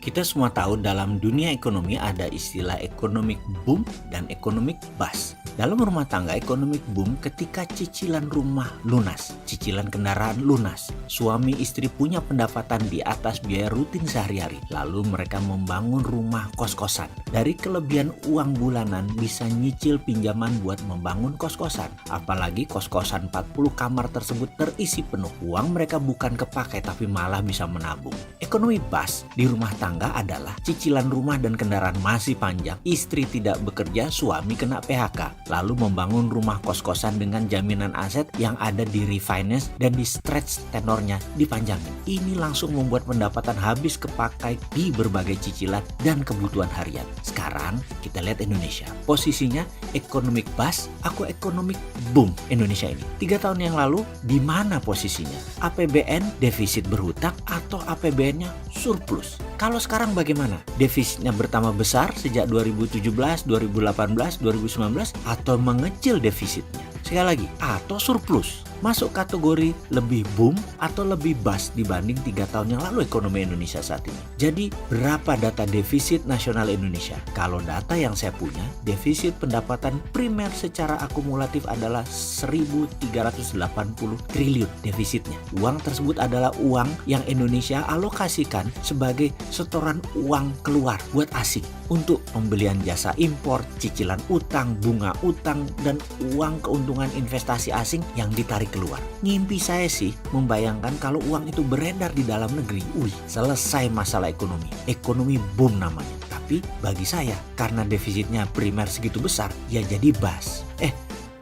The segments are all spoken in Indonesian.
Kita semua tahu dalam dunia ekonomi ada istilah economic boom dan economic bust. Dalam rumah tangga, economic boom ketika cicilan rumah lunas, cicilan kendaraan lunas, suami istri punya pendapatan di atas biaya rutin sehari-hari, lalu mereka membangun rumah kos-kosan. Dari kelebihan uang bulanan bisa nyicil pinjaman buat membangun kos-kosan. Apalagi kos-kosan 40 kamar tersebut terisi penuh. Uang mereka bukan kepakai tapi malah bisa menabung. Ekonomi bust di rumah tangga adalah cicilan rumah dan kendaraan masih panjang, istri tidak bekerja, suami kena PHK, lalu membangun rumah kos-kosan dengan jaminan aset yang ada di refinance dan di stretch tenornya dipanjangin. Ini langsung membuat pendapatan habis kepakai di berbagai cicilan dan kebutuhan harian. Sekarang kita lihat Indonesia, posisinya economic bust, aku economic boom Indonesia ini. 3 tahun yang lalu di mana posisinya? APBN defisit berhutang atau APBN-nya surplus? Kalau sekarang bagaimana? Defisitnya bertambah besar sejak 2017, 2018, 2019 atau mengecil defisitnya? Sekali lagi, atau surplus? Masuk kategori lebih boom atau lebih bust dibanding 3 tahun yang lalu ekonomi Indonesia saat ini. Jadi berapa data defisit nasional Indonesia? Kalau data yang saya punya, defisit pendapatan primer secara akumulatif adalah 1.380 triliun defisitnya. Uang tersebut adalah uang yang Indonesia alokasikan sebagai setoran uang keluar buat asing untuk pembelian jasa impor, cicilan utang, bunga utang, dan uang keuntungan investasi asing yang ditarik keluar. Ngimpi saya sih membayangkan kalau uang itu beredar di dalam negeri, selesai masalah ekonomi. Ekonomi boom namanya. Tapi bagi saya, karena defisitnya primer segitu besar, ya jadi bust.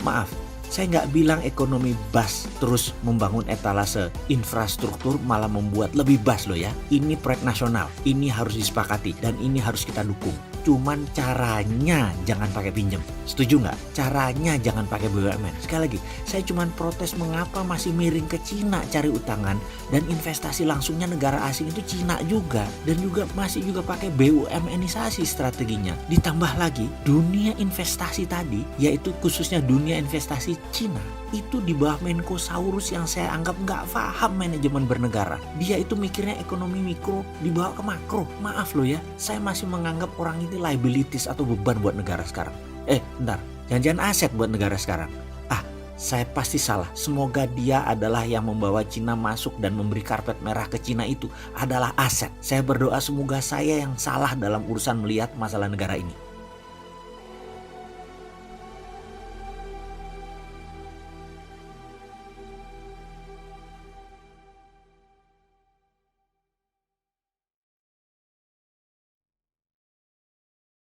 Maaf, saya nggak bilang ekonomi bust terus membangun etalase infrastruktur malah membuat lebih bust loh ya. Ini proyek nasional, ini harus disepakati dan ini harus kita dukung. Cuman caranya jangan pakai pinjam. Setuju nggak? Caranya jangan pakai BUMN. Sekali lagi, saya cuman protes mengapa masih miring ke Cina cari utangan dan investasi langsungnya negara asing itu Cina juga. Dan juga masih juga pakai BUMNisasi strateginya. Ditambah lagi dunia investasi tadi, yaitu khususnya dunia investasi Cina, itu di bawah Menko Saurus yang saya anggap nggak paham manajemen bernegara. Dia itu mikirnya ekonomi mikro dibawa ke makro. Maaf loh ya, saya masih menganggap orang ini liabilities atau beban buat negara sekarang. Bentar, jangan-jangan aset buat negara sekarang. Saya pasti salah. Semoga dia adalah yang membawa Cina masuk dan memberi karpet merah ke Cina itu adalah aset. Saya berdoa semoga saya yang salah dalam urusan melihat masalah negara ini.